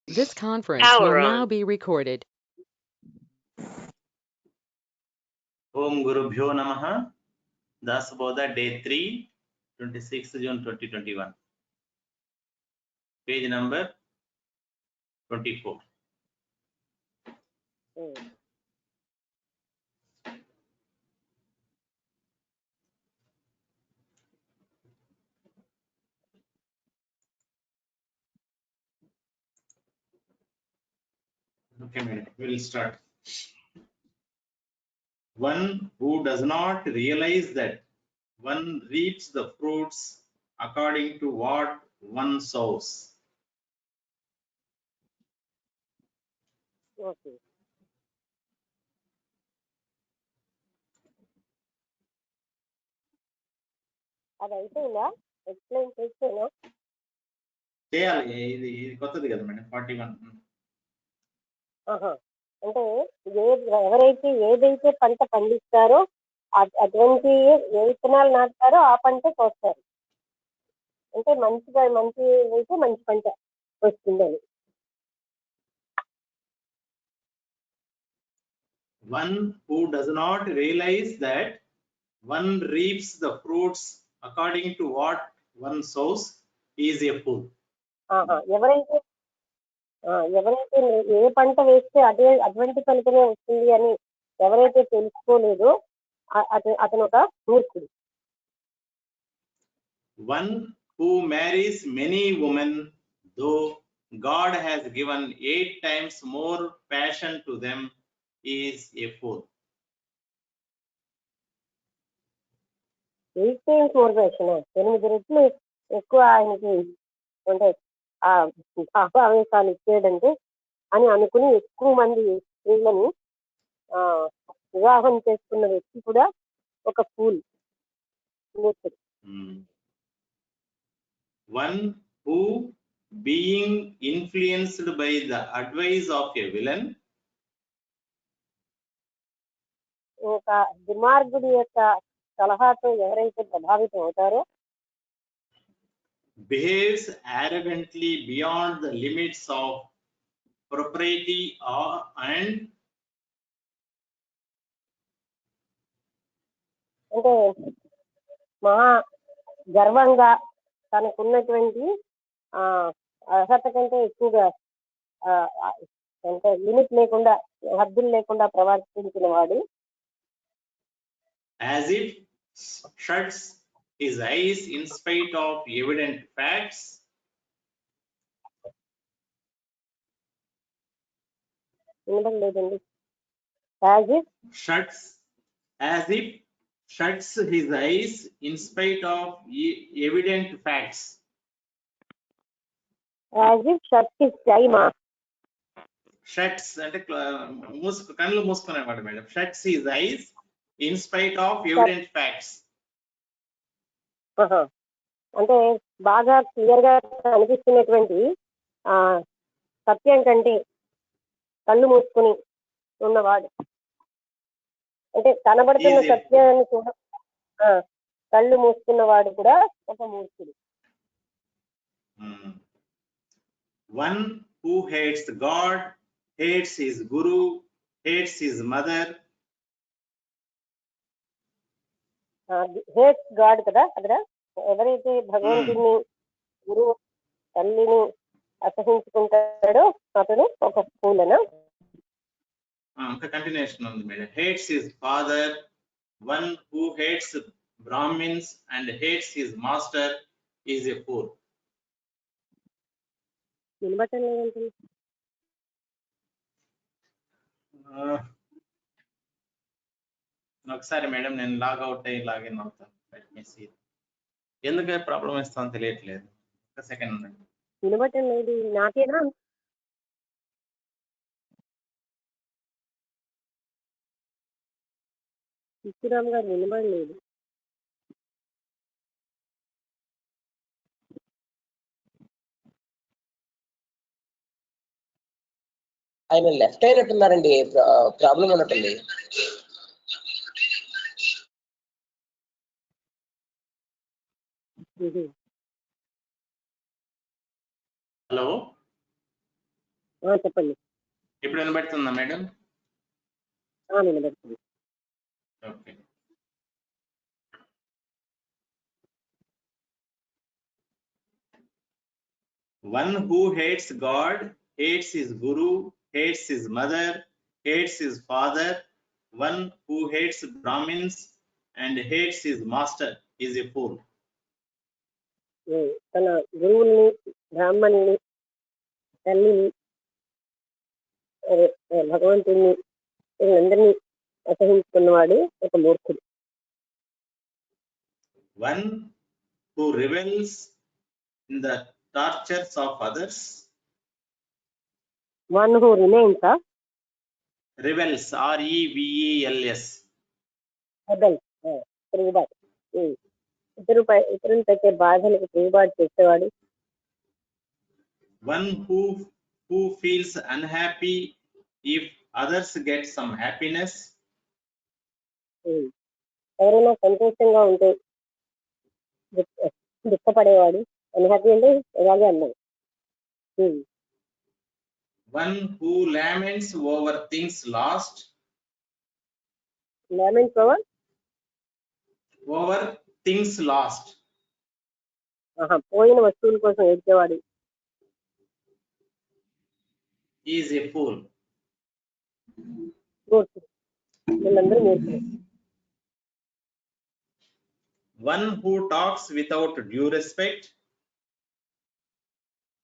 This conference will now be recorded. Om Gurubhyo Namaha. Dasabodha Day 3, 26 June 2021. Page number 24. Okay, madam. We'll start. One who does not realize that one reaps the fruits according to what one sows. Okay. అది అయిపోయిందా explain చేస్తాను చేయాలి ఇది కొత్తది కదా madam 41. అంటే ఎవరైతే ఏదైతే పంట పండిస్తారో అటువంటి ఏ విత్తనాలు నాటుతారో ఆ పంట కోస్తారు. అంటే మంచి అయితే మంచి పంట వస్తుందని. One who does not realize that one reaps the fruits according to what one sows is a fool. ఎవరైతే ఏ పంట వేస్తే అటువంటి ఫలితమే వస్తుంది అని ఎవరైతే తెలుసుకోలేదో అతను ఒక మూర్ఖుడు. One who marries many women, though God has given 8 times more passion to them, is a fool. 8 times more passion, 8 రెట్లు ఎక్కువ ఆయనకి అంటే ఆ ఆవేశాలు ఇచ్చేయడంటే అని అనుకుని ఎక్కువ మంది స్త్రీలని వివాహం చేసుకున్న వ్యక్తి కూడా ఒక pool. One who, being influenced by the advice of a villain, ఒక దుర్మార్గుడి యొక్క సలహాతో ఎవరైతే ప్రభావితం అవుతారో, behaves arrogantly beyond the limits of propriety and అంటే మహా గర్వంగా తనకున్నటువంటి అర్హత కంటే ఎక్కువగా అంటే లిమిట్ లేకుండా హద్దులు లేకుండా ప్రవర్తించిన వాడు, as if shuts his eyes in spite of evident facts, లేదండి, as if shuts his eyes in spite of evident facts. as if shuts his time. Shuts అంటే కళ్ళు మూసుకునేవాడు madam. Shuts his eyes in spite of evident facts. అంటే బాగా clear గా కనిపిస్తున్నటువంటి సత్యం కంటే కళ్ళు మూసుకుని ఉన్నవాడు, అంటే కనబడుతున్న సత్యాన్ని కూడా కళ్ళు మూసుకున్నవాడు కూడా ఒక మూర్ఖుడు. One who hates God, hates his guru, hates his mother. Hates God కదా అక్కడ. ఎవరైతే భగవంతుడిని, గురువు, తల్లిని అసహించుకుంటాడో అతను ఒక ఫూలనా. కంటిన్యూషన్ ఉంది madam. hates his father, one who hates Brahmins and hates his master is a fool. వినబట్టం లేదంటే ఒకసారి మేడం నేను లాగౌట్ అయ్యి లాగిన్ అవుతాను. ఎందుకు ప్రాబ్లం ఇస్తాను తెలియట్లేదు. ఒక సెకండ్ ఉండండి. వినబట్టం లేదు నాకేనా? విశ్వరామ్ గారు వినబడలేదు. ఆయన లెఫ్ట్ అయినట్టున్నారండి, ప్రాబ్లం ఉన్నట్టుంది. హలో చెప్పండి. ఇప్పుడు వినబడుతుందా మేడం? వినబడుతుంది. Okay. One who hates God, hates his guru, hates his mother, hates his father. One who hates Brahmins and hates his master is a fool. తన గురువుల్ని, బ్రాహ్మణుని, తల్లిని, భగవంతుని, వీళ్ళందరినీ అసహించుకున్నవాడు ఒక మూర్ఖుడు. One who revels in the tortures of others. One who remains, Revels, REVELS. rebel, తిరుగుబాటు, ఇతరులు పెట్టే బాధలకు తిరుగుబాటు చేసేవాడు. One who feels unhappy if others get some happiness. ఎవరైనా సంతోషంగా ఉంటే దుఃఖపడేవాడు. అన్హ్యాపీ అంటే ఇలాగే అన్నాడు. One who laments over things lost. Laments over things lost. పోయిన వస్తువుల కోసం ఏడ్చేవాడు. Is a fool. వీళ్ళందరూ మూర్ఖులు. One who talks without due respect.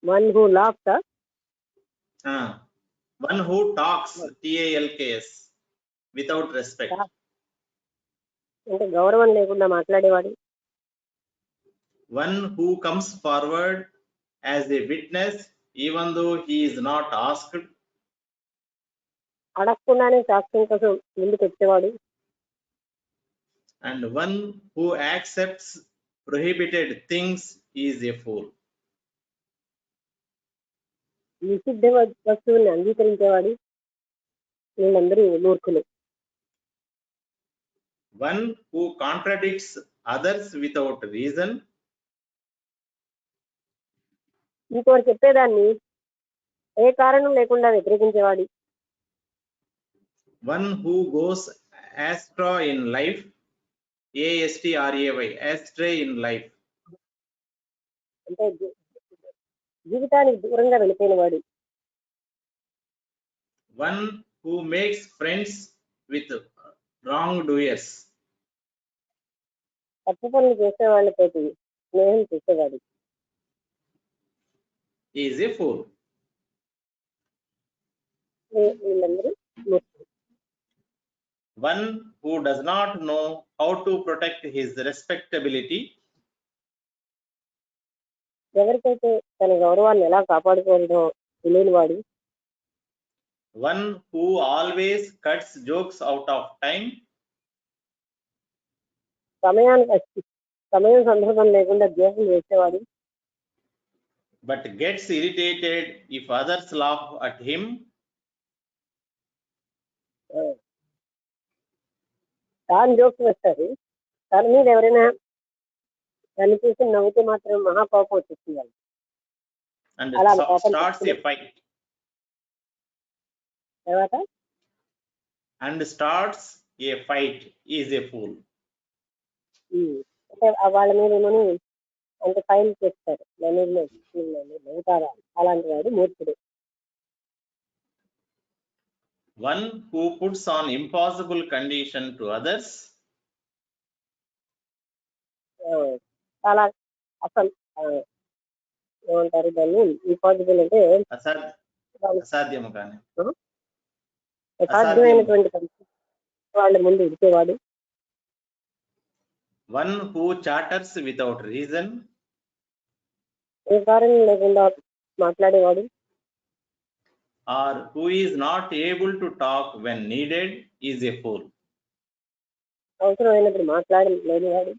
One who laughs, one who talks, TALKS, without respect. అంటే గౌరవం లేకుండా మాట్లాడేవాడు. One who comes forward as a witness even though he is not asked. అడగకుండానే సాక్ష్యం కోసం ముందుకు వచ్చేవాడు. And one who accepts prohibited things is a fool. నిషిద్ధ వస్తువుల్ని అంగీకరించేవాడు. వీళ్ళందరూ మూర్ఖులు. One who contradicts others without reason. ఇంకోటి చెప్పేదాన్ని ఏ కారణం లేకుండా వ్యతిరేకించేవాడు. One who goes astray in life, ASTRAY, astray in life. అంటే జీవితానికి దూరంగా వెళ్ళిపోయిన వాడు. One who makes friends with wrongdoers. తప్పు పనులు చేసే వాళ్ళతోటి స్నేహం చేసేవాడు. Is a fool. వీళ్ళందరూ One who does not know how to protect his respectability. ఎవరికైతే తన గౌరవాన్ని ఎలా కాపాడుకోవాలో తెలియని వాడు. One who always cuts jokes out of time. సమయం సందర్భం లేకుండా జోకులు వేసేవాడు. But gets irritated if others laugh at him. తాను జోక్స్ వేస్తారు, తన మీద ఎవరైనా తను చూసి నవ్వుతే మాత్రం మహాకోపం వచ్చేస్తుంది. And starts a fight. తర్వాత And starts a fight is a fool. అంటే వాళ్ళ మీద ఏమని అంటే ఫైల్ చేస్తారు, నవ్వుతారా, అలాంటి వాడు మూర్ఖుడు. One who puts on impossible condition to others. చాలా అసలు ఏమంటారు దాన్ని, ఇంపాసిబుల్ అంటే అసాధ్యము కానీ అసాధ్యమైనటువంటి వాళ్ళ ముందు ఇచ్చేవాడు. One who chatters without reason. ఏ కారణం లేకుండా మాట్లాడేవాడు. Or who is not able to talk when needed is a fool. అవసరమైనప్పుడు మాట్లాడలేనివాడు.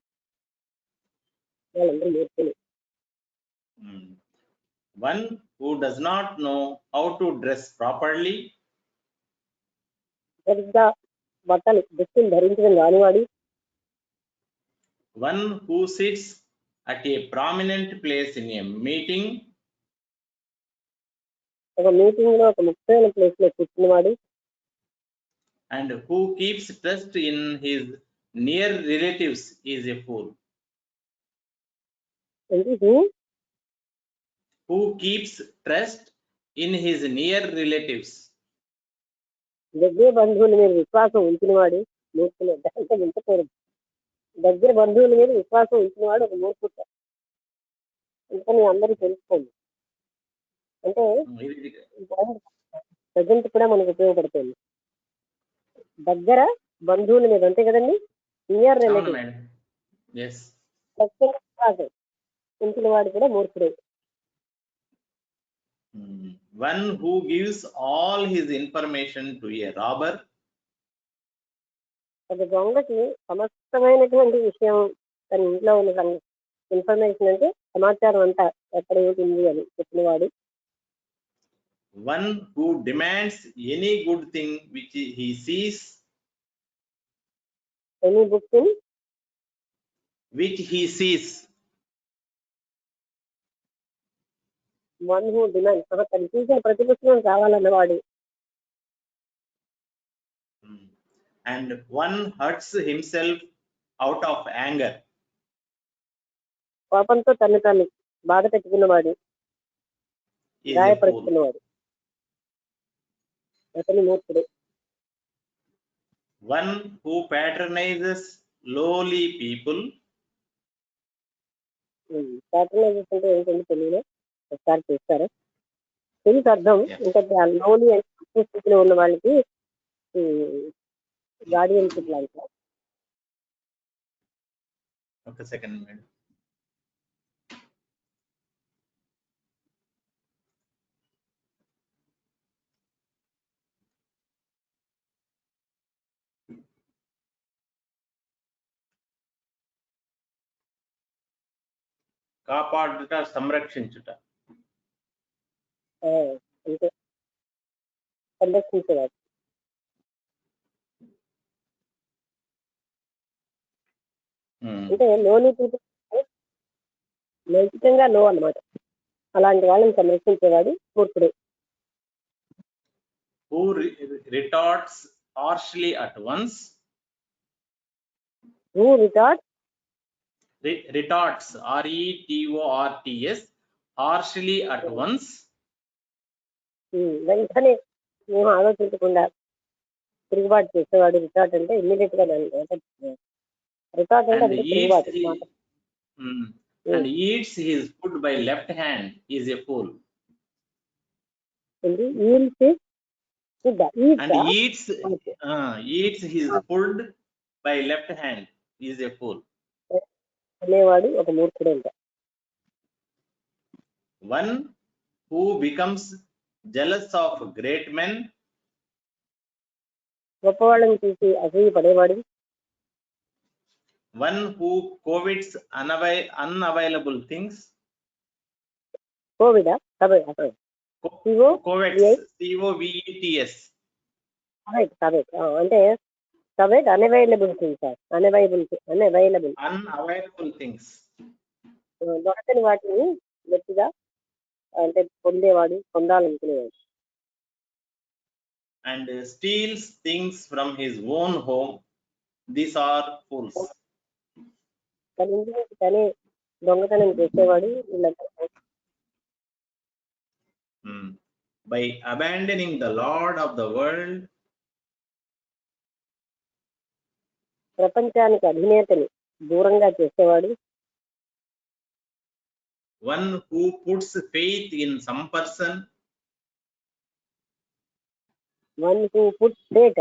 వాళ్ళందరూ మూర్ఖులు. One who does not know how to dress properly. సరిగ్గా దుస్తులు ధరించడం రానివాడు. One who sits at a prominent place in a meeting. ఒక meeting లో ఒక ముఖ్యమైన ప్లేస్ లో కూర్చున్నవాడు. And who keeps trust in his near relatives is a fool. ఏంటి Who keeps trust in his near relatives. దగ్గర బంధువుల మీద విశ్వాసం ఉంచినవాడు మూర్ఖులు. అంటే వింటకూడదు. దగ్గర బంధువుల మీద విశ్వాసం ఉంచినవాడు ఒక మూర్ఖుట. అందుకని అందరూ తెలుసుకోండి. అంటే ప్రజెంట్ కూడా మనకు ఉపయోగపడుతుంది. దగ్గర బంధువుల మీద, అంతే కదండి, నియర్ రిలేటివ్ ఉంచిన వాడు కూడా మూర్ఖుడే. One who gives all his information to a robber. ఒక దొంగకి సమస్తమైనటువంటి విషయం తన ఇంట్లో ఉన్న ఇన్ఫర్మేషన్ అంటే సమాచారం అంతా ఎక్కడ ఏమిటి అని చెప్పినవాడు. One who demands any good thing which he sees. Any good thing which he sees. One who demands, తను చూసిన ప్రతి పుస్తకం కావాలన్నవాడు. And one hurts himself out of anger. కోపంతో తను తాను బాధ పెట్టుకున్నవాడు, గాయపరుచుకున్నవాడు అతని మూర్ఖుడు. One who patronizes lowly people. ప్యాట్రనైజెస్ అంటే ఏంటంటే తెలియదు, ఒకసారి చూస్తారా? తెలుసు అర్థం. ఇంకా లోలీ అంటే స్థితిలో ఉన్న వాళ్ళకి గార్డియన్షిప్ లాంటి. ఒక సెకండ్ మేడం. కాపాడుట, సంరక్షించుట. అంటే సంరక్షించేవాడు. అంటే లోని పీపుల్ నైతికంగా లో అన్నమాట. అలాంటి వాళ్ళని సంరక్షించేవాడు మూర్ఖుడు. Who retorts harshly at once. Who retorts? Retorts, R-E-T-O-R-T-S, harshly at once. వెంటనే మేము ఆలోచించకుండా తిరుగుబాటు చేసేవాడు. రిటార్ట్ అంటే ఇమ్మీడియట్ గా రిటార్ట్ అంటే తిరుగుబాటు. And eats his food by left hand is a fool. And eats his food by left hand is a fool. అనేవాడు ఒక మూర్ఖుడు అంట. One who becomes jealous of great men. గొప్పవాళ్ళని చూసి అసూయ పడేవాడు. One who covets unavailable things. కోవిడా? covets, C-O-V-E-T-S. అంటే covet unavailable things. Unavailable things, దొరకని వాటిని గట్టిగా అంటే పొందేవాడు, పొందాలనుకునేవాడు. And steals things from his own home. These are fools. తన ఇంటి నుంచి తనే దొంగతనం చేసేవాడు. By abandoning the Lord of the world. ప్రపంచానికి అధినేతని దూరంగా చేసేవాడు. One who puts faith in some person. One who puts faith,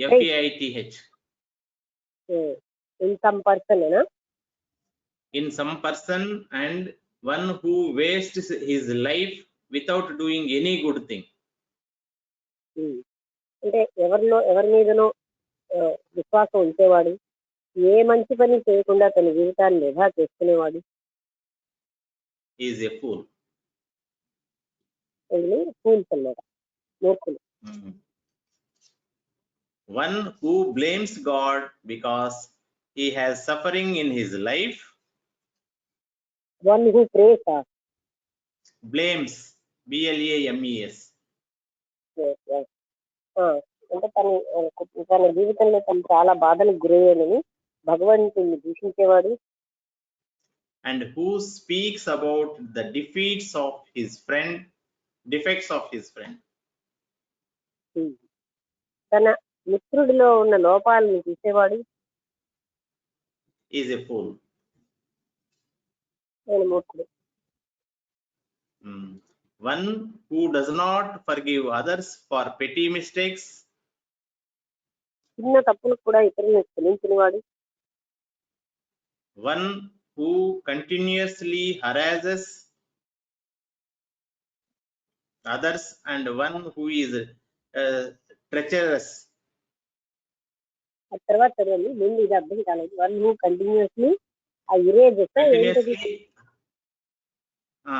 F-A-I-T-H. In some person, in some person, and one who wastes his life without doing any good thing. అంటే ఎవరి మీదనో విశ్వాసం ఉంచేవాడు, ఏ మంచి పని చేయకుండా తన జీవితాన్ని వృధా చేసుకునేవాడు. Is a fool. ఫూల్స్ అన్నమాట, మూర్ఖులు. One who blames God because he has suffering in his life. One who prays. Blames. BLAMES. Yes, yes. అంటే తన జీవితంలో తను చాలా బాధలకు గురయ్యానని భగవంతుని దూషించేవాడు. And who speaks about the defects of his friend. తన మిత్రుడిలో ఉన్న లోపాలను చూసేవాడు. Is a fool. నేను మూర్ఖుడు. One who does not forgive others for petty mistakes. చిన్న తప్పులకు కూడా ఇతరులను క్షమించినవాడు. One who continuously harasses others, and one who is treacherous. ఆ తర్వాత చదవండి, ముందు ఇది అర్థం కాలేదు. వన్ హూ కంటిన్యూస్లీ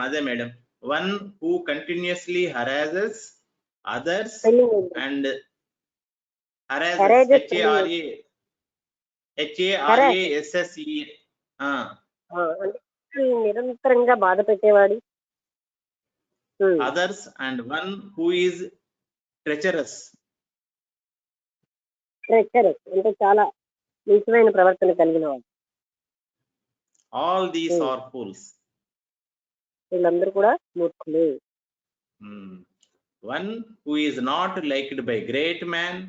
అదే madam, one who continuously harasses others and HARASSE నిరంతరంగా బాధ పెట్టేవాడు. Others and one who is treacherous అంటే చాలా నీచమైన ప్రవర్తన కలిగిన వాడు. All these are fools. వీళ్ళందరూ కూడా మూర్ఖులే. One who is not liked by great man.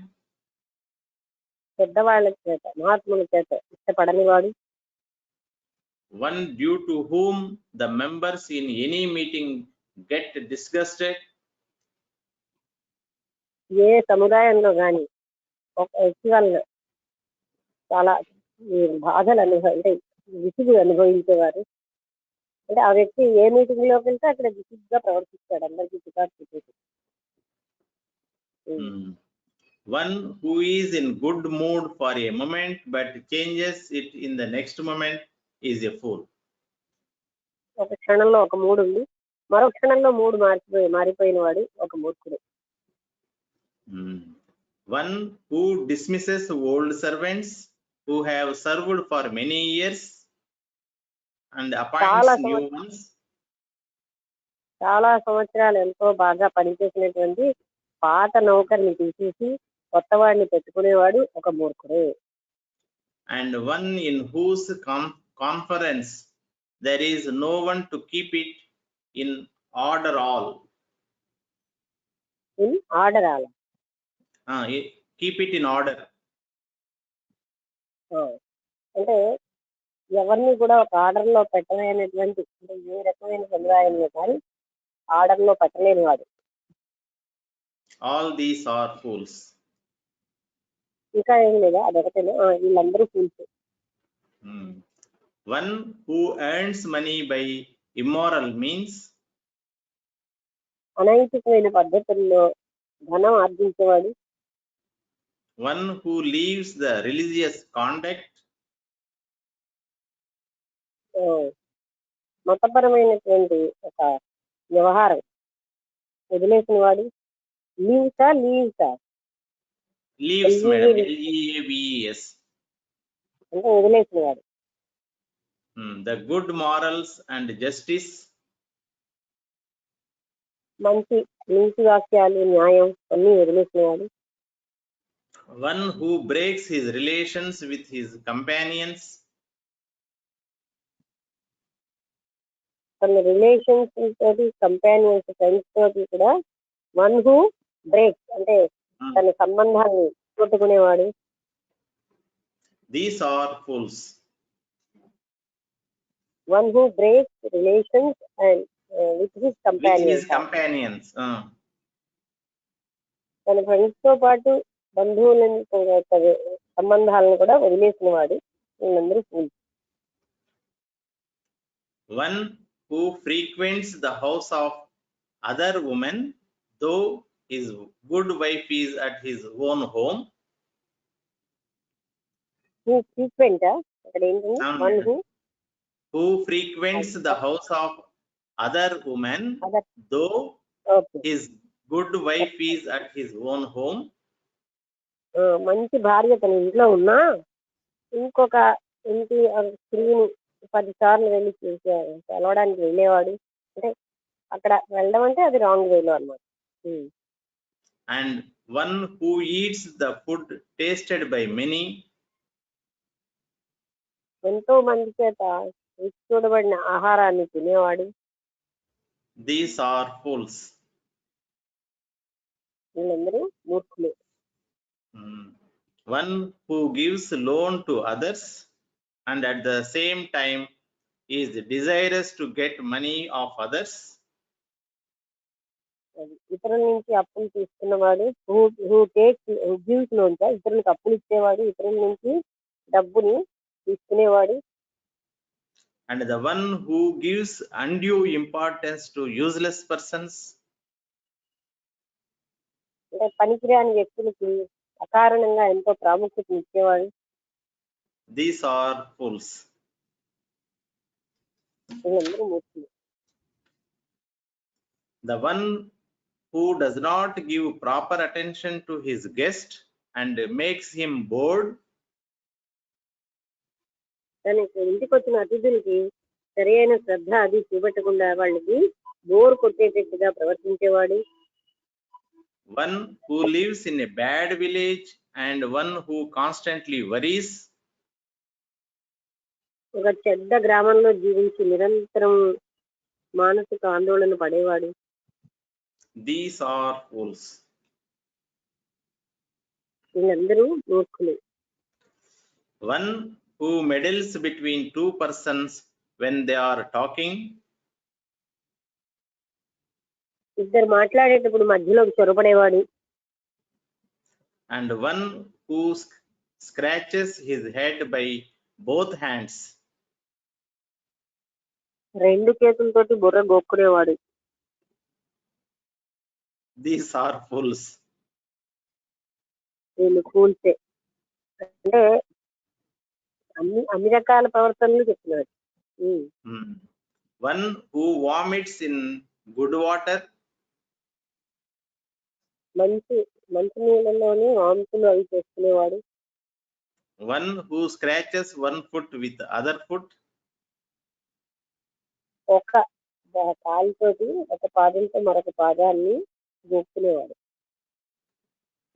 పెద్దవాళ్ళ చేత, మహాత్ముల చేత ఇష్టపడని వాడు. One due to whom the members in any meeting get disgusted. ఏ సముదాయంలో గాని ఒక వ్యక్తి వల్ల చాలా బాధలు అంటే విసుగు అనుభవించేవారు. అంటే ఆ వ్యక్తి ఏ మీటింగ్ లోకి వెళ్తే అక్కడ విసుగ్గా ప్రవర్తిస్తాడు, అందరికీ చికాకు చూపేసి. One who is in good mood for a moment but changes it in the next moment is a fool. ఒక క్షణంలో ఒక మూడు ఉంది, మరో క్షణంలో మూడు మారిపోయిన వాడు ఒక మూర్ఖుడు. One who dismisses old servants who have served for many years and appoints new ones. చాలా సంవత్సరాలు ఎంతో బాగా పనిచేసినటువంటి పాత నౌకర్ని తీసేసి కొత్త వాడిని పెట్టుకునేవాడు ఒక మూర్ఖుడే. And one in whose conference there is no one to keep it in order all. In order all. Keep it in order. అంటే ఎవరిని కూడా ఒక ఆర్డర్ లో పెట్టలేనటువంటి, అంటే ఏ రకమైన సముదాయంలో కానీ ఆర్డర్ లో పెట్టలేని వాడు. All these are fools. ఇంకా ఏం లేదా, అదొకటేనా? వీళ్ళందరూ fools. One who earns money by immoral means. అనైతికమైన పద్ధతుల్లో ధనం ఆర్జించేవాడు. One who leaves the religious conduct. మతపరమైనటువంటి ఒక వ్యవహారం వదిలేసిన వాడు. లీవ్సా Leaves madam, LEAVES. అంటే వదిలేసిన వాడు. The good morals and justice. మంచి నీతి వాక్యాలు, న్యాయం అన్ని వదిలేసిన వాడు. One who breaks his relations with his companions. తన రిలేషన్స్ తోటి, కంపానియన్స్, ఫ్రెండ్స్ తోటి కూడా వన్ హూ బ్రేక్స్ అంటే తన సంబంధాన్ని కొట్టుకునేవాడు. These are fools. One who breaks relations and with his companions. తన ఫ్రెండ్స్ తో పాటు బంధువులను సంబంధాలను కూడా వదిలేసిన వాడు. వీళ్ళందరూ fools. One who frequents the house of other women though his good wife is at his own home. Who frequent అక్కడ ఏంటి? One who frequents the house of other women though his good wife is at his own home. మంచి భార్య తన ఇంట్లో ఉన్నా ఇంకొక ఇంటి స్త్రీని 10 సార్లు వెళ్ళి కలవడానికి వెళ్ళేవాడు. అంటే అక్కడ వెళ్ళడం అంటే అది రాంగ్ వేలో అన్నమాట. And one who eats the food tasted by many. ఎంతో మంది చేత రుచి చూడబడిన ఆహారాన్ని తినేవాడు. These are fools. వీళ్ళందరూ మూర్ఖులు. One who gives loan to others and at the same time is desirous to get money of others. ఇతరుల నుంచి అప్పులు తీసుకున్నవాడు. హూ గివ్స్ లోన్స్, ఇతరులకు అప్పులు ఇచ్చేవాడు, ఇతరుల నుంచి డబ్బుని తీసుకునేవాడు. And the one who gives undue importance to useless persons. అంటే పనికిరాని వ్యక్తులకి అకారణంగా ఎంతో ప్రాముఖ్యత ఇచ్చేవాడు. These are fools. వీళ్ళందరూ మూర్ఖులు. The one who does not give proper attention to his guest and makes him bored. తనకి ఇంటికి వచ్చిన అతిథులకి సరైన శ్రద్ధ అది చూపెట్టకుండా వాళ్ళకి bore కొట్టేటట్టుగా ప్రవర్తించేవాడు. One who lives in a bad village and one who constantly worries. ఒక చెడ్డ గ్రామంలో జీవించి నిరంతరం మానసిక ఆందోళన పడేవాడు. These are fools. వీళ్ళందరూ మూర్ఖులు. One who meddles between two persons when they are talking. ఇద్దరు మాట్లాడేటప్పుడు మధ్యలోకి చొరబడేవాడు. And one who scratches his head by both hands. రెండు చేతులతోటి బుర్ర గోక్కునేవాడు. These are fools. వీళ్ళు ఫూల్సే. అంటే అన్ని రకాల ప్రవర్తనలు చెప్తున్నాడు. One who vomits in good water. మంచి నీళ్ళలోనే వాంతులు అవి చేసుకునేవాడు. One who scratches one foot with other foot. ఒక కాలుతోటి ఒక పాదంతో మరొక పాదాన్ని గోక్కునేవాడు.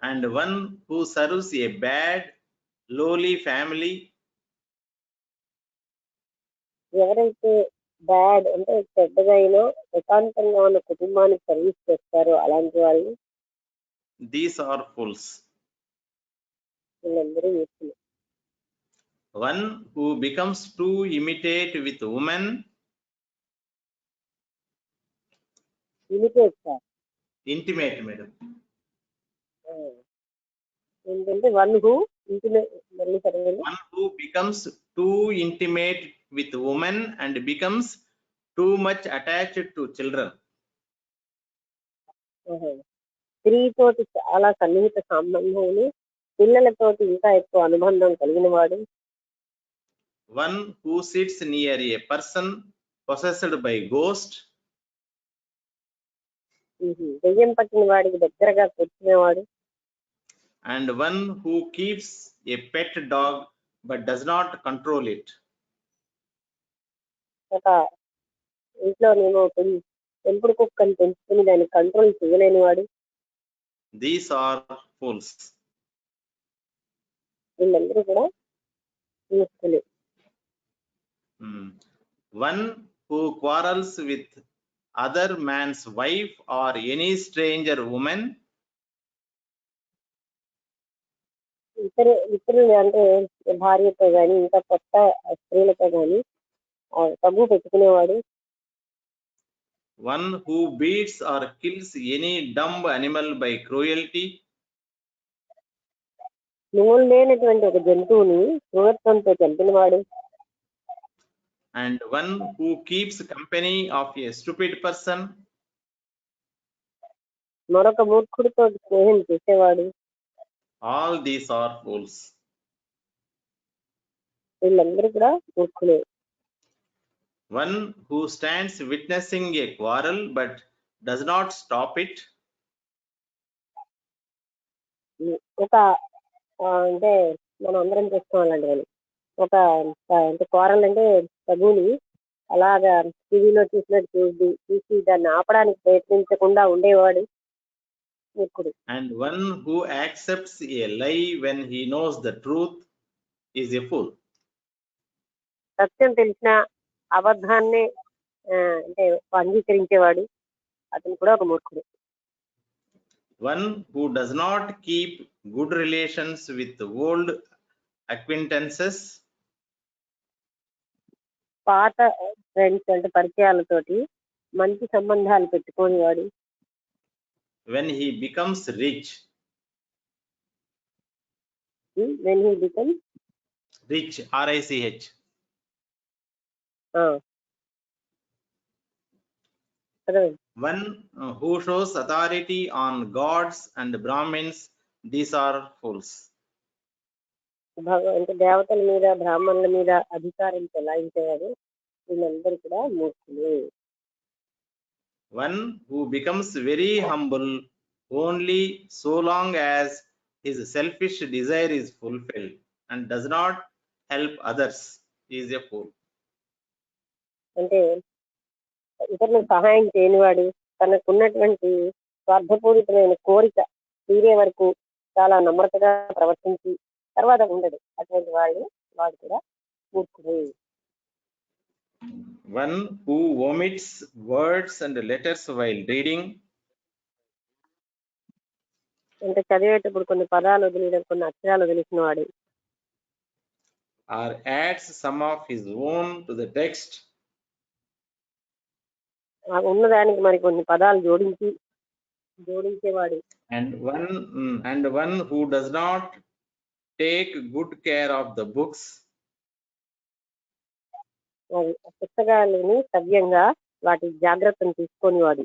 And one who serves a bad lowly family. ఎవరైతే బ్యాడ్ అంటే చెడ్డగా అయినా ఏకాంతంగా ఉన్న కుటుంబానికి సర్వీస్ చేస్తారో అలాంటి వాళ్ళు. These are fools. వీళ్ళందరూ మూర్ఖులు. One who becomes too imitate with women. Imitate sir. Intimate, madam. ఏంటంటే వన్ హూ ఇంటిమేట్, మళ్ళీ సరిగ్గా. One who becomes too intimate with women and becomes too much attached to children. స్త్రీతోటి చాలా సన్నిహిత సంబంధం, పిల్లలతోటి ఇంకా ఎక్కువ అనుబంధం కలిగిన వాడు. One who sits near a person possessed by ghost. దెయ్యం పట్టిన వాడికి దగ్గరగా కూర్చునేవాడు. And one who keeps a pet dog but does not control it. ఒక ఇంట్లోనేమో పెంపుడు కుక్కని పెంచుకుని దాన్ని కంట్రోల్ చేయలేని వాడు. These are fools. వీళ్ళందరూ కూడా మూర్ఖులే. One who quarrels with other man's wife or any stranger woman. ఇతరులు అంటే భార్యతో గాని ఇంకా కొత్త స్త్రీలతో గాని తగ్గు పెట్టుకునేవాడు. One who beats or kills any dumb animal by cruelty. నువ్వు లేనటువంటి ఒక జంతువుని క్రూరత్వంతో చంపినవాడు. And one who keeps company of a stupid person. మరొక మూర్ఖుడితో స్నేహం చేసేవాడు. All these are fools. వీళ్ళందరూ కూడా మూర్ఖులే. One who stands witnessing a quarrel but does not stop it. ఒక అంటే మనం అందరం చేసుకోవాలండి. ఒక అంటే కోరల్ అంటే తగుని అలాగా టీవీలో చూసినట్టు చూసి దాన్ని ఆపడానికి ప్రయత్నించకుండా ఉండేవాడు మూర్ఖుడు. And one who accepts a lie when he knows the truth is a fool. సత్యం తెలిసిన అబద్ధాన్నే అంటే అంగీకరించేవాడు అతను కూడా ఒక మూర్ఖుడు. One who does not keep good relations with old acquaintances. పాత ఫ్రెండ్స్ అంటే పరిచయాలతోటి మంచి సంబంధాలు పెట్టుకునేవాడు. When he becomes rich. When he becomes rich, R-I-C-H. One who shows authority on gods and Brahmins, these are fools. అంటే దేవతల మీద బ్రాహ్మణుల మీద అధికారం చెలాయించేవాడు వీళ్ళందరూ కూడా మూర్ఖులు. One who becomes very humble only so long as his selfish desire is fulfilled and does not help others is a fool. అంటే ఇతరులకు సహాయం చేయనివాడు తనకున్నటువంటి స్వార్థపూరితమైన కోరిక తీరే వరకు చాలా నమ్రతగా ప్రవర్తించి తర్వాత ఉండడు అటువంటి వాడు కూడా మూర్ఖుడు. One who omits words and letters while reading. అంటే చదివేటప్పుడు కొన్ని పదాలు వదిలేయడం కొన్ని అక్షరాలు వదిలేసిన వాడు. Or adds some of his own to the text. ఉన్నదానికి మరి కొన్ని పదాలు జోడించేవాడు. And one who does not take good care of the books. పుస్తకాలని సవ్యంగా వాటి జాగ్రత్తను తీసుకొనివాడు.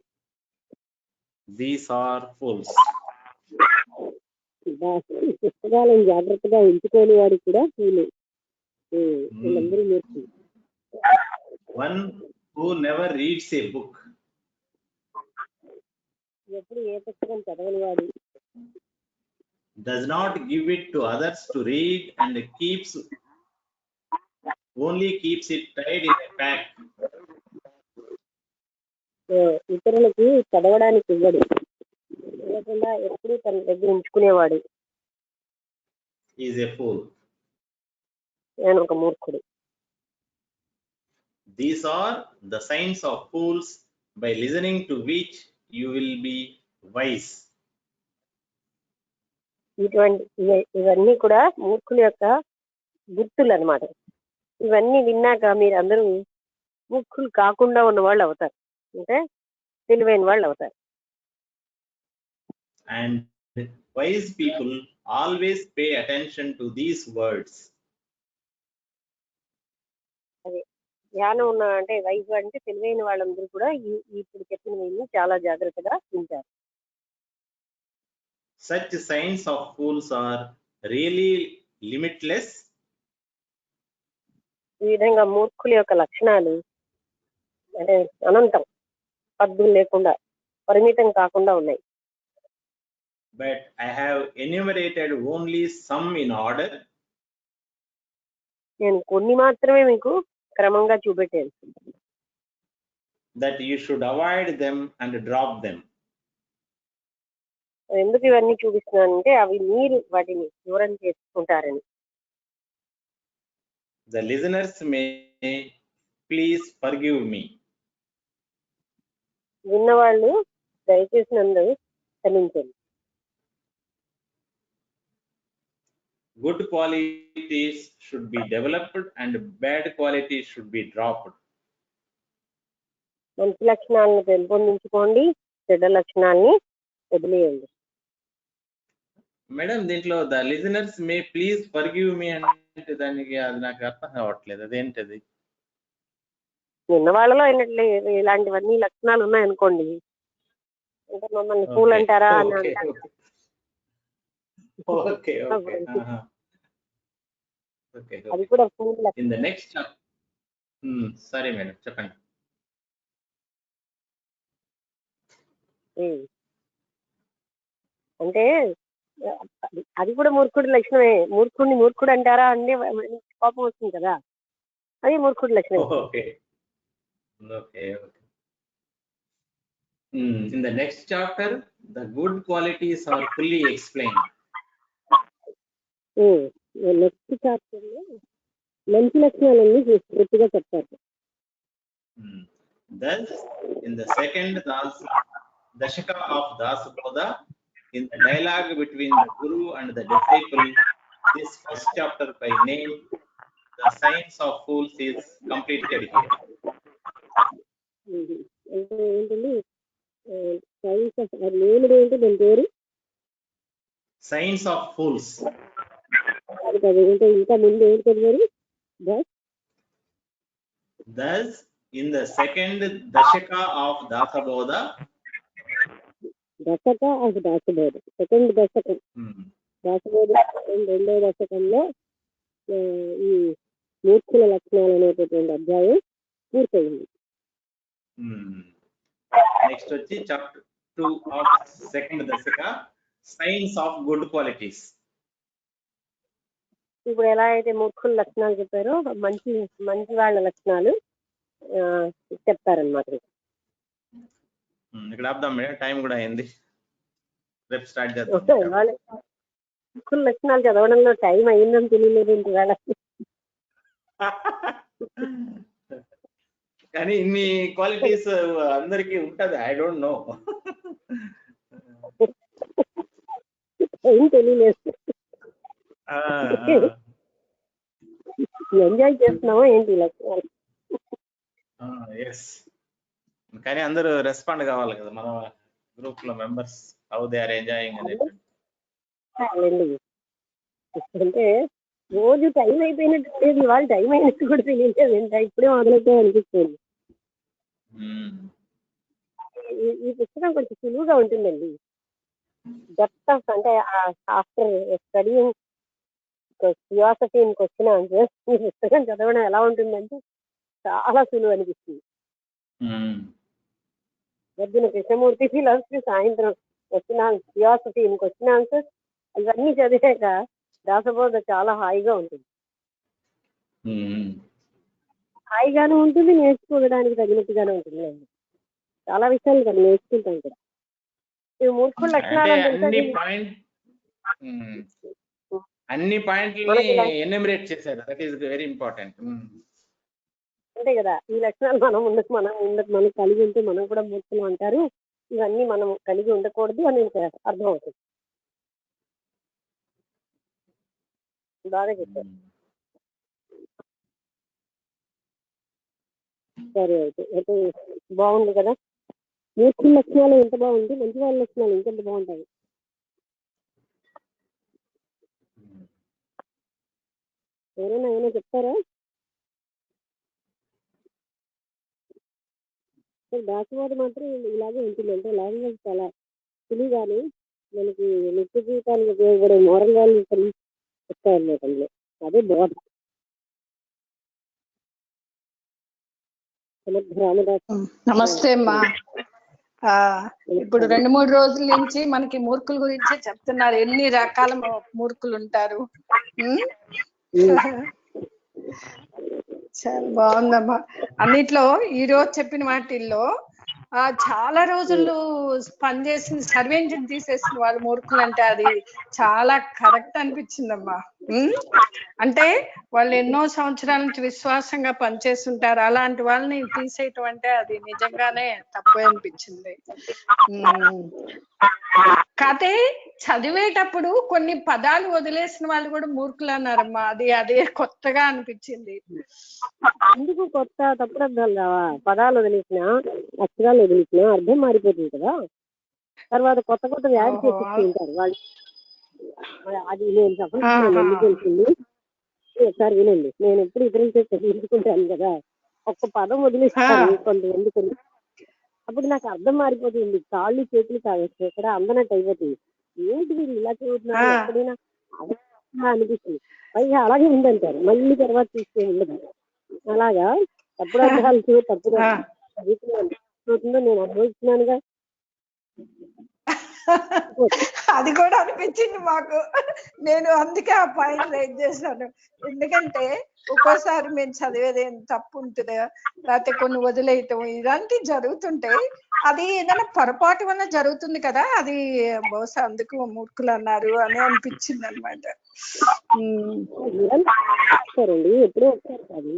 These are fools. పుస్తకాలను జాగ్రత్తగా ఎంచుకోని వాడు కూడా వీళ్ళందరూ మూర్ఖులు. One who never reads a book. ఎప్పుడు ఏ పుస్తకం చదవని వాడు. Does not give it to others to read and only keeps it tied in a pack. ఇతరులకు చదవడానికి ఇవ్వడు లేకుండా ఎప్పుడు తన దగ్గర ఉంచుకునేవాడు. Is a fool. నేను ఒక మూర్ఖుడు. These are the signs of fools, by listening to which you will be wise. ఇవన్నీ కూడా మూర్ఖుల యొక్క గుర్తులు అన్నమాట. ఇవన్నీ విన్నాక మీరు అందరూ మూర్ఖులు కాకుండా ఉన్న వాళ్ళు అవుతారు, అంటే తెలివైన వాళ్ళు అవుతారు. And wise people always pay attention to these words. అదే జ్ఞానం ఉన్న అంటే వైజ్ అంటే తెలివైన వాళ్ళందరూ కూడా ఇప్పుడు చెప్పినవి చాలా జాగ్రత్తగా వింటారు. Such signs of fools are really limitless. ఈ విధంగా మూర్ఖుల యొక్క లక్షణాలు అంటే అనంతం, పద్దులు లేకుండా, పరిమితం కాకుండా ఉన్నాయి. But I have enumerated only some in order. నేను కొన్ని మాత్రమే మీకు క్రమంగా చూపెట్టాను. That you should avoid them and drop them. ఎందుకు ఇవన్నీ చూపిస్తున్నానంటే అవి మీరు వాటిని దూరం చేసుకుంటారని. The listeners may please forgive me. విన్నవాళ్ళు దయచేసి నన్ను క్షమించండి. Good qualities should be developed and bad qualities should be dropped. మంచి లక్షణాలను పెంపొందించుకోండి, చెడ్డ లక్షణాలని వదిలేయండి. మేడం దీంట్లో the listeners may please forgive me అంటే దానికి అది నాకు అర్థం కావట్లేదు, అదేంటది? నిన్న వాళ్ళలో అయినట్లు ఇలాంటివన్నీ లక్షణాలు ఉన్నాయనుకోండి, అంటే మమ్మల్ని ఫూల్ అంటారా అని అంటారు. అది కూడా ఫూల్. ఇన్ ద నెక్స్ట్ సరే మేడం చెప్పండి. అంటే అది కూడా మూర్ఖుడి లక్షణమే. మూర్ఖుడిని మూర్ఖుడు అంటారా అంటే కోపం వస్తుంది కదా, అది మూర్ఖుడి లక్షణం. Okay. In the next chapter, the good qualities are fully explained. Next chapter లో మంచి లక్షణాలన్నీ పూర్తిగా చెప్తారు. Thus, in the second Dashaka of Dasabodha, in the dialogue between the Guru and the disciple, this first chapter by name, The Science of Fools, is completed here. అంటే ఏంటండి science of name ఏంటి దాని పేరు? Science of Fools. అది కాదు, అంటే ఇంకా ముందు ఏంటి చదివారు? Thus, in the second Dashaka of Dasabodha, Dashaka of Dasabodha, second దశకం దాసబోధ రెండవ దశకంలో ఈ మూర్ఖుల లక్షణాలు అనేటటువంటి అధ్యాయం పూర్తయింది. నెక్స్ట్ వచ్చి chapter 2 of second Dashaka, signs of good qualities. ఇప్పుడు ఎలా అయితే మూర్ఖుల లక్షణాలు చెప్పారో మంచి మంచి వాళ్ళ లక్షణాలు చెప్తారనమాట. ఇక్కడ ఆపుదాం మేడం, టైం కూడా అయింది, రేపు స్టార్ట్ చేద్దాం. మూర్ఖుల లక్షణాలు చదవడంలో టైం అయిందని తెలియలేదు ఇవాళ. కానీ ఇన్ని క్వాలిటీస్ అందరికి ఉంటది, ఐ డోంట్ నో. ఏం తెలియలేదు, ఎంజాయ్ చేస్తున్నావా ఏంటి లక్షణాలు? కానీ అందరూ రెస్పాండ్ కావాలి కదా మన గ్రూప్ లో members, how they are enjoying అనేది. అంటే రోజు టైం అయిపోయినట్టు లేదు, ఇవాళ టైం అయినట్టు కూడా తెలియలేదు, ఇప్పుడే మొదలైతే అనిపిస్తుంది. ఈ పుస్తకం కొంచెం సులువుగా ఉంటుందండి. డెప్త్ ఆఫ్ అంటే after studying philosophy in question answers ఈ పుస్తకం చదవడం ఎలా ఉంటుందంటే చాలా సులువు అనిపిస్తుంది. పొద్దున కృష్ణమూర్తి ఫిలాసఫీ, సాయంత్రం ఫిలాసఫీ ఇన్ క్వశ్చన్ ఆన్సర్స్, ఇవన్నీ చదివాక దాసబోధ చాలా హాయిగా ఉంటుంది. హాయిగానే ఉంటుంది, నేర్చుకోవడానికి తగినట్టుగానే ఉంటుంది. చాలా విషయాలు కదా నేర్చుకుంటాం ఇక్కడ. ఇవి మూర్ఖుల లక్షణాలు అన్ని పాయింట్లని ఎన్యూమరేట్ చేశారు, దట్ ఈస్ వెరీ ఇంపార్టెంట్. అంతే కదా, ఈ లక్షణాలు మనం కలిగి ఉంటే మనం కూడా మూర్ఖులు అంటారు, ఇవన్నీ మనం కలిగి ఉండకూడదు అని అర్థం అవుతుంది. బాగా చెప్పారు. సరే అయితే బాగుంది కదా, మూర్ఖుల లక్షణాలు ఎంత బాగుంది, మంచి వాళ్ళ లక్షణాలు ఇంకెంత బాగుంటాయి. ఎవరైనా ఏమైనా చెప్తారా? దాసవాది మాత్రం ఇలాగే ఉంటుంది, అంటే లాంగ్వేజ్ చాలా సులువుగానే మనకి నిత్య జీవితానికి ఉపయోగపడే మోరల్ వాల్యూస్ చెప్తారన్నమాట అందులో. అదే బోధ. నమస్తే అమ్మా. ఇప్పుడు 2-3 రోజుల నుంచి మనకి మూర్ఖుల గురించే చెప్తున్నారు, ఎన్ని రకాల మూర్ఖులు ఉంటారు. చాలా బాగుందమ్మా. అన్నిట్లో ఈ రోజు చెప్పిన వాటిల్లో చాలా రోజులు పనిచేసిన సర్వెంట్ని తీసేసిన వాళ్ళు మూర్ఖులు అంటే అది చాలా కరెక్ట్ అనిపించిందమ్మా. అంటే వాళ్ళు ఎన్నో సంవత్సరాల నుంచి విశ్వాసంగా పనిచేస్తుంటారు, అలాంటి వాళ్ళని తీసేయటం అంటే అది నిజంగానే తప్పే అనిపించింది. కాదే చదివేటప్పుడు కొన్ని పదాలు వదిలేసిన వాళ్ళు కూడా మూర్ఖులు అన్నారమ్మా, అదే కొత్తగా అనిపించింది. ఎందుకు కొత్త తప్పుడు అర్థాలు రావా? పదాలు వదిలేసినా అక్షరాలు వదిలేసినా అర్థం మారిపోతుంది కదా, తర్వాత కొత్త యాడ్ చేసి ఉంటారు వాళ్ళు. అది నేను చెప్పాను, ఎందుకు తెలిసింది ఒకసారి వినండి. నేను ఎప్పుడు ఇతరులతో చదివించుకుంటాను కదా, ఒక్క పదం వదిలేస్తాను కొంతమంది కొన్ని, అప్పుడు నాకు అర్థం మారిపోతుంది, కాళ్ళు చేతులు కావచ్చు ఎక్కడ అందనట్టు అయిపోతుంది. ఏంటి వీళ్ళు ఇలా చదువుతున్నారు, ఎక్కడైనా అనిపిస్తుంది. పైగా అలాగే ఉందంటారు, మళ్ళీ తర్వాత చూస్తే ఉండదు. అలాగా తప్పుడు అర్థాలు తప్పుగా చదువుతున్నాను నేను అనుభవిస్తున్నానుగా. అది కూడా అనిపించింది మాకు. నేను అందుకే ఆ పాయింట్ రైట్ చేశాను. ఎందుకంటే ఒక్కోసారి మేము చదివేది ఏం తప్పు ఉంటుందా, లేకపోతే కొన్ని వదిలేయటం ఇలాంటివి జరుగుతుంటాయి. అది ఏదైనా పొరపాటు వల్ల జరుగుతుంది కదా, అది బహుశా అందుకు మూర్ఖులు అన్నారు అని అనిపించింది అనమాట. సరేండి, ఎప్పుడో ఒకసారి కాదు.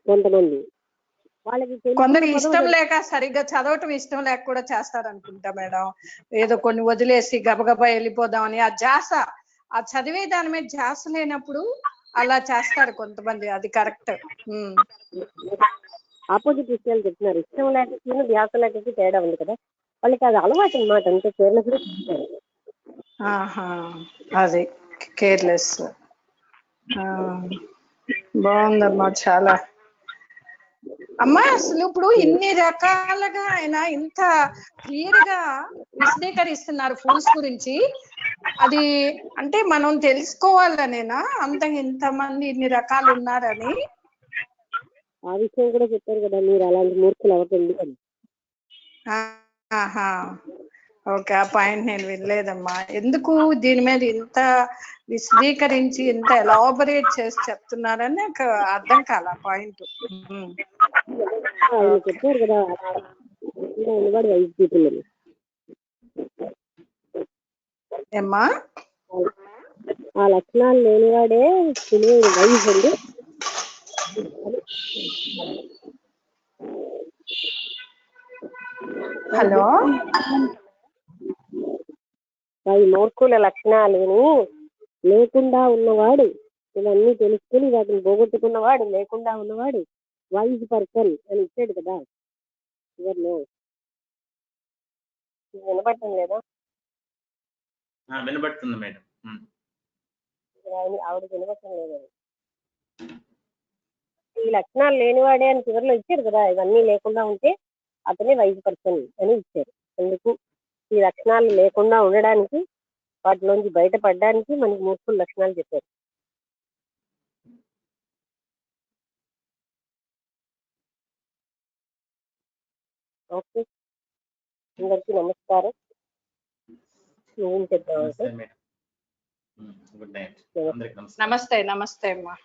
కొంతమంది వాళ్ళకి కొందరు ఇష్టం లేక, సరిగ్గా చదవటం ఇష్టం లేక కూడా చేస్తారనుకుంటా మేడం. ఏదో కొన్ని వదిలేసి గబగబా వెళ్ళిపోదామని ఆ ధ్యాస, ఆ చదివే దాని మీద ధ్యాస లేనప్పుడు అలా చేస్తారు కొంతమంది. అది కరెక్ట్. ఆపోజిట్ విషయాలు చెప్తున్నారు. ఇష్టం లేకపోతే ధ్యాస లేకపోతే తేడా ఉంది కదా, వాళ్ళకి అది అలవాటు అనమాట. అంతే, కేర్లెస్. అది కేర్లెస్. బాగుందమ్మా చాలా. అమ్మా అసలు ఇప్పుడు ఇన్ని రకాలుగా ఆయన ఇంత క్లియర్ గా విశదీకరిస్తున్నారు ఫూల్స్ గురించి. అది అంటే మనం తెలుసుకోవాలనేనా అంత ఇంతమంది ఇన్ని రకాలు ఉన్నారని? ఆ విషయం కూడా చెప్పారు కదా, మీరు అలాంటి మూర్ఖులు అవ్వకండి అని. ఓకే, ఆ పాయింట్ నేను వినలేదమ్మా. ఎందుకు దీని మీద ఇంత విశదీకరించి ఇంత ఎలాబొరేట్ చేసి చెప్తున్నారని నాకు అర్థం కాల పాయింట్. ఆయన చెప్పారు కదా, ఉన్నవాడు వైఫ్ పీపుల్. ఏమ్మా, ఆ లక్షణాలు లేనివాడే తెలియదు వైఫ్ అండి. హలో, ఈ మూర్ఖుల లక్షణాలని లేకుండా ఉన్నవాడు, ఇవన్నీ తెలుసుకుని వాటిని పోగొట్టుకున్నవాడు, లేకుండా ఉన్నవాడు వైజ్ పర్సన్ అని ఇచ్చాడు కదా. ఎవరిలో వినపడటం లేదా? వినబడుతుంది మేడం. ఆవిడ వినపడటం లేదని. ఈ లక్షణాలు లేనివాడే అని చివరిలో ఇచ్చారు కదా. ఇవన్నీ లేకుండా ఉంటే అతనే వైజ్ పర్సన్ అని ఇచ్చారు. ఎందుకు? ఈ లక్షణాలు లేకుండా ఉండడానికి, వాటిలోంచి బయటపడడానికి మనకి మూర్ఖుల లక్షణాలు చెప్పారు. ఓకే, అందరికీ నమస్కారం. ఏం చెప్తామంటే గుడ్ నైట్. నమస్తే. నమస్తే అమ్మా.